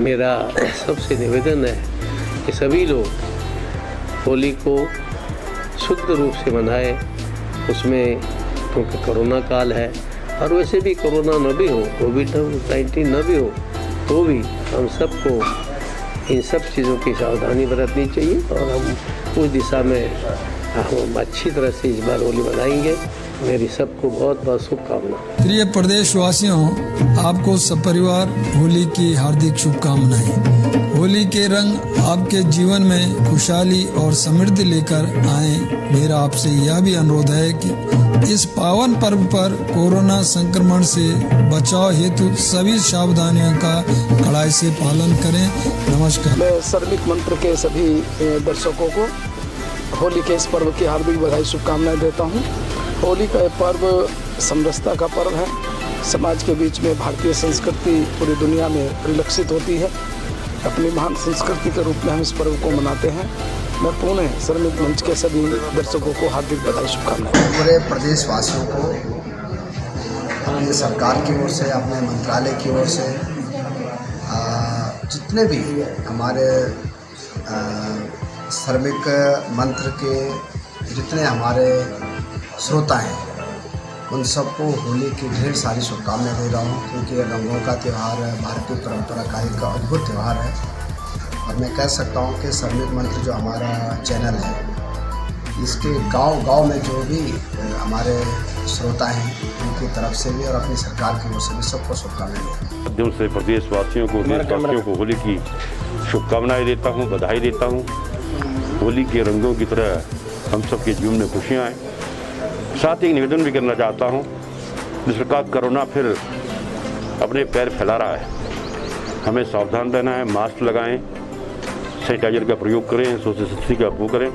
मेरा सबसे निवेदन है कि सभी लोग होली को शुद्ध रूप से मनाएं। उसमें क्योंकि कोरोना काल है और वैसे भी कोरोना न भी हो, कोविड-19 न भी हो, तो भी हम सबको इन सब चीज़ों की सावधानी बरतनी चाहिए और हम उस दिशा में हम अच्छी तरह से इस बार होली मनाएंगे। मेरी सबको बहुत बहुत शुभकामनाएं। प्रिय प्रदेशवासियों, आपको सपरिवार होली की हार्दिक शुभकामनाएं। होली के रंग आपके जीवन में खुशहाली और समृद्धि लेकर आए। मेरा आपसे यह भी अनुरोध है कि इस पावन पर्व पर कोरोना संक्रमण से बचाव हेतु सभी सावधानियों का कड़ाई से पालन करें। नमस्कार। मैं श्रमिक मंत्र के सभी दर्शकों को होली के इस पर्व की हार्दिक बधाई शुभकामनाएं देता हूं। होली का पर्व समरसता का पर्व है। समाज के बीच में भारतीय संस्कृति पूरी दुनिया में परिलक्षित होती है। अपनी महान संस्कृति के रूप में हम इस पर्व को मनाते हैं। मैं पुनः श्रमिक मंच के सभी दर्शकों को हार्दिक बधाई शुभकामनाएं। पूरे प्रदेशवासियों को अपनी सरकार की ओर से, अपने मंत्रालय की ओर से, जितने भी हमारे श्रमिक मंत्र के जितने हमारे श्रोता हैं, उन सबको होली की ढेर सारी शुभकामनाएं दे रहा हूँ, क्योंकि रंगों का त्यौहार है, भारतीय परंपरा का एक अद्भुत त्यौहार है। और मैं कह सकता हूँ कि श्रमिक मंत्र जो हमारा चैनल है, इसके गांव-गांव में जो भी हमारे श्रोता हैं, उनकी तरफ से भी और अपनी सरकार की ओर से भी सबको शुभकामनाएं। माध्यम से प्रदेशवासियों को, देशवासियों को होली की शुभकामनाएं देता हूँ, बधाई देता हूँ। होली के रंगों की तरह हम सबके जीवन में खुशियाँ आएँ। साथ ही निवेदन भी करना चाहता हूँ, जिस प्रकार कोरोना फिर अपने पैर फैला रहा है, हमें सावधान रहना है। मास्क लगाएं, सैनिटाइजर का प्रयोग करें, सोशल डिस्टेंसिंग का वो करें,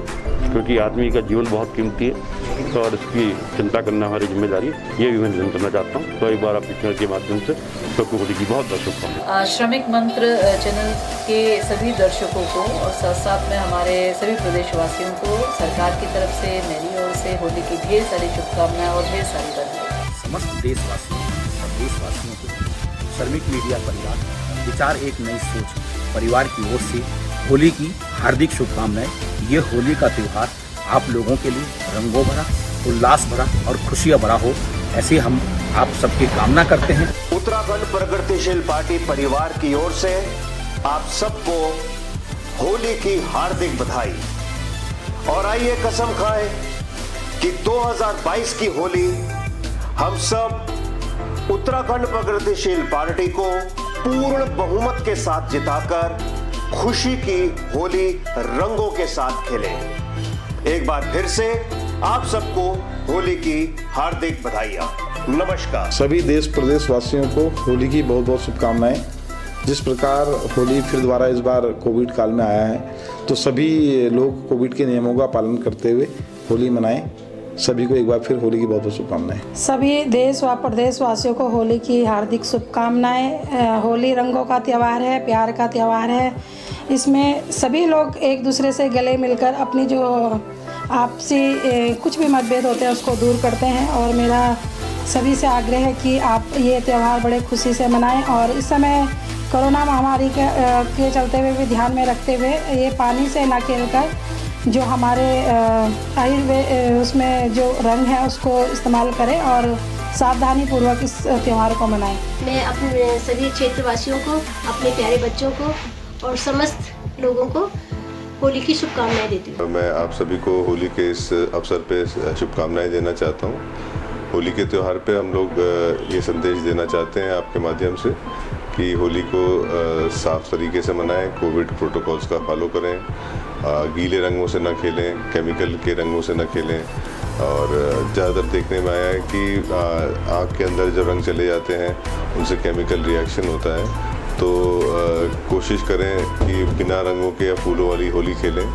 क्योंकि आदमी का जीवन बहुत कीमती है और इसकी चिंता करना हमारी जिम्मेदारी है। ये भी मैं निवेदन करना चाहता हूँ। तो एक बार आप चैनल के माध्यम से सबको होली की बहुत बहुत शुभकामनाएं। श्रमिक मंत्र चैनल के सभी दर्शकों को और साथ साथ में हमारे सभी प्रदेशवासियों को सरकार की तरफ से, मेरी ओर से होली की ढेर सारी शुभकामनाएं और ढेर सारी बधाई। समस्त देशवासियों और देशवासियों को श्रमिक मीडिया परिवार विचार एक नई सोच परिवार की ओर से होली की हार्दिक शुभकामनाएं। ये होली का त्यौहार आप लोगों के लिए रंगों भरा, उल्लास भरा और खुशियां भरा हो, ऐसे हम आप सबकी कामना करते हैं। उत्तराखंड प्रगतिशील पार्टी परिवार की ओर से आप सबको होली की हार्दिक बधाई। और आइए कसम खाएं कि 2022 की होली हम सब उत्तराखंड प्रगतिशील पार्टी को पूर्ण बहुमत के साथ जिताकर खुशी की होली रंगों के साथ खेलें। एक बार फिर से आप सबको होली की हार्दिक बधाइयां। नमस्कार। सभी देश प्रदेशवासियों को होली की बहुत बहुत शुभकामनाएं। जिस प्रकार होली फिर दोबारा इस बार कोविड काल में आया है, तो सभी लोग कोविड के नियमों का पालन करते हुए होली मनाएं। सभी को एक बार फिर होली की बहुत बहुत शुभकामनाएं। सभी देश व प्रदेशवासियों को होली की हार्दिक शुभकामनाएं। होली रंगों का त्यौहार है, प्यार का त्यौहार है। इसमें सभी लोग एक दूसरे से गले मिलकर अपनी जो आपसी कुछ भी मतभेद होते हैं उसको दूर करते हैं। और मेरा सभी से आग्रह है कि आप ये त्यौहार बड़े खुशी से मनाएं। और इस समय कोरोना महामारी के चलते हुए भी ध्यान में रखते हुए ये पानी से ना खेलकर जो हमारे आयुर्वेद उसमें जो रंग है उसको इस्तेमाल करें और सावधानी पूर्वक इस त्यौहार को मनाएं। मैं अपने सभी क्षेत्रवासियों को, अपने प्यारे बच्चों को और समस्त लोगों को होली की शुभकामनाएं देती हूँ। मैं आप सभी को होली के इस अवसर पे शुभकामनाएं देना चाहता हूँ। होली के त्यौहार पे हम लोग ये संदेश देना चाहते हैं आपके माध्यम से कि होली को साफ़ तरीके से मनाएं, कोविड प्रोटोकॉल्स का फॉलो करें, गीले रंगों से न खेलें, केमिकल के रंगों से न खेलें। और ज़्यादातर देखने में आया है कि आँख के अंदर जो रंग चले जाते हैं उनसे केमिकल रिएक्शन होता है। तो कोशिश करें कि बिना रंगों के या फूलों वाली होली खेलें।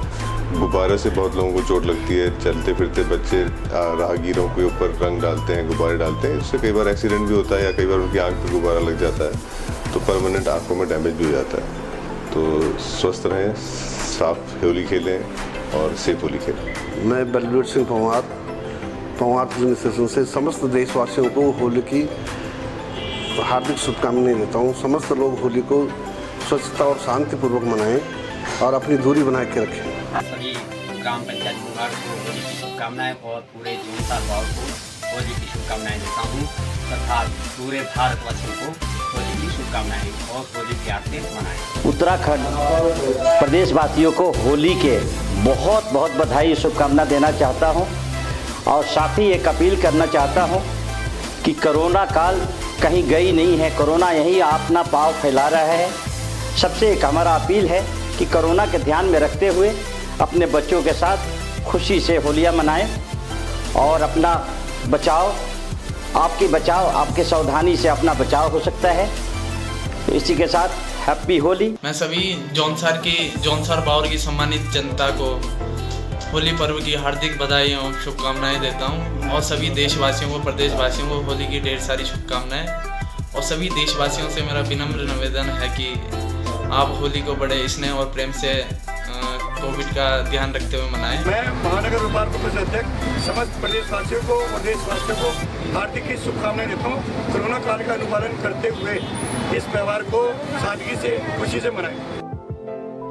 गुब्बारे से बहुत लोगों को चोट लगती है। चलते फिरते बच्चे राहगीरों के ऊपर रंग डालते हैं, गुब्बारे डालते हैं, इससे कई बार एक्सीडेंट भी होता है या कई बार उनकी आँख पर गुब्बारा लग जाता है तो परमानेंट आँखों में डैमेज भी हो जाता है। तो स्वस्थ रहें, साफ होली खेलें और सेफ होली खेलें। मैं बलबीर सिंह पंवार स्टेशन से समस्त देशवासियों को होली की हार्दिक शुभकामनाएं देता हूँ। समस्त लोग होली को स्वच्छता और शांतिपूर्वक मनाएं और अपनी दूरी बना के रखें। सभी ग्राम पंचायत विभाग को होली की शुभकामनाएं और पूरे जोनसार वार्ड को होली की शुभकामनाएं देता हूं तथा पूरे भारतवासियों को होली की शुभकामनाएं और होली प्यार से मनाएं। उत्तराखंड प्रदेशवासियों को होली के बहुत बहुत बधाई शुभकामना देना चाहता हूं और साथ ही एक अपील करना चाहता हूं कि कोरोना काल कहीं गई नहीं है, कोरोना यहीं अपना पांव फैला रहा है। सबसे एक हमारा अपील है कि कोरोना के ध्यान में रखते हुए अपने बच्चों के साथ खुशी से होलियां मनाएं और अपना बचाव, आपके सावधानी से अपना बचाव हो सकता है। इसी के साथ हैप्पी होली। मैं सभी जौनसार बावर की सम्मानित जनता को होली पर्व की हार्दिक बधाई और शुभकामनाएं देता हूं और सभी देशवासियों को, प्रदेशवासियों को होली की ढेर सारी शुभकामनाएं। और सभी देशवासियों से मेरा विनम्र निवेदन है कि आप होली को बड़े स्नेह और प्रेम से कोविड का ध्यान रखते हुए मनाएं। मैं महानगर व्यापार परिषद अध्यक्ष समस्त प्रदेशवासियों को और देशवासियों को हार्दिक की शुभकामनाएं देता हूँ। कोरोना काल का अनुपालन करते हुए इस त्यौहार को सादगी से, खुशी से मनाएं।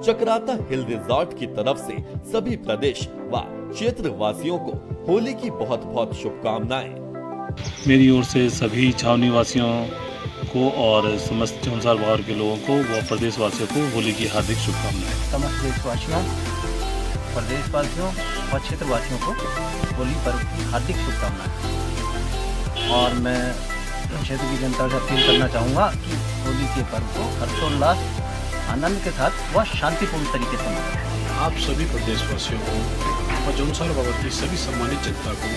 चक्राता हिल रिजॉर्ट की तरफ से सभी प्रदेश व क्षेत्र वासियों को होली की बहुत बहुत शुभकामनाएं। मेरी ओर से सभी छावनी वासियों को और समस्त जौनसार बावर के लोगों को व प्रदेशवासियों को होली की हार्दिक शुभकामनाएं। समस्त देशवासियों, प्रदेशवासियों और क्षेत्रवासियों को होली पर्व की हार्दिक शुभकामनाएं। और मैं क्षेत्र की जनता से अपील करना चाहूँगा कि होली के पर्व को हर्षोल्लास, आनंद के साथ व शांतिपूर्ण तरीके से मनाएं। आप सभी प्रदेशवासियों को और जौनसार बावर की सभी सम्मानित जनता को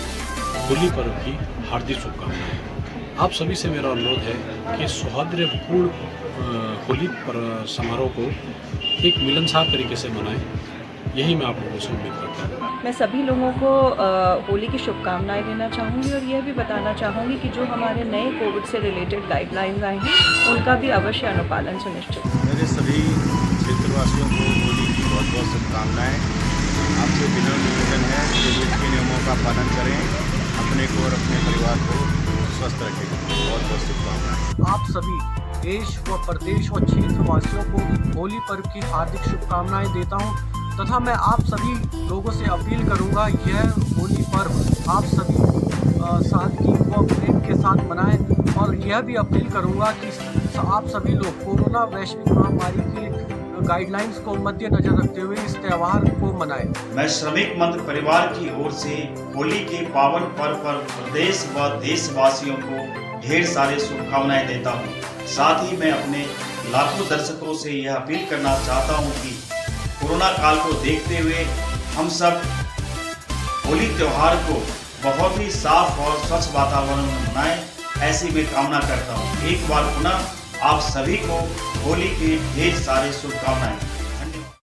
होली पर्व की हार्दिक शुभकामनाएं। आप सभी से मेरा अनुरोध है कि सौहार्दपूर्ण होली समारोह को एक मिलनसार तरीके से मनाएं। यही मैं आप लोगों से उम्मीद करता हूँ। मैं सभी लोगों को होली की शुभकामनाएं देना चाहूँगी और यह भी बताना चाहूँगी कि जो हमारे नए कोविड से रिलेटेड गाइडलाइंस आए हैं उनका भी अवश्य अनुपालन सुनिश्चित। मेरे सभी क्षेत्रवासियों को होली की बहुत बहुत शुभकामनाएं। आपसे विनम्र निवेदन है कि कोविड के नियमों का पालन करें, अपने को और अपने परिवार को स्वस्थ रखें। बहुत बहुत शुभकामनाएं। आप सभी देश व प्रदेश और क्षेत्रवासियों को होली पर्व की हार्दिक शुभकामनाएं देता हूं तथा मैं आप सभी लोगों से अपील करूंगा, यह होली पर्व आप सभी सादगी व प्रेम के साथ मनाएं और यह भी अपील करूंगा कि आप सभी लोग कोरोना वैश्विक महामारी की गाइडलाइंस को मद्देनजर रखते हुए इस त्यौहार को मनाएं। मैं श्रमिक मंत्र परिवार की ओर से होली के पावन पर्व पर प्रदेश व देशवासियों को ढेर सारे शुभकामनाएं देता हूं। साथ ही मैं अपने लाखों दर्शकों से यह अपील करना चाहता हूं कि कोरोना काल को देखते हुए हम सब होली त्योहार को बहुत ही साफ और स्वच्छ वातावरण में मनाएं, ऐसी मैं कामना करता हूं। एक बार पुनः आप सभी को होली की ढेर सारी शुभकामनाएं।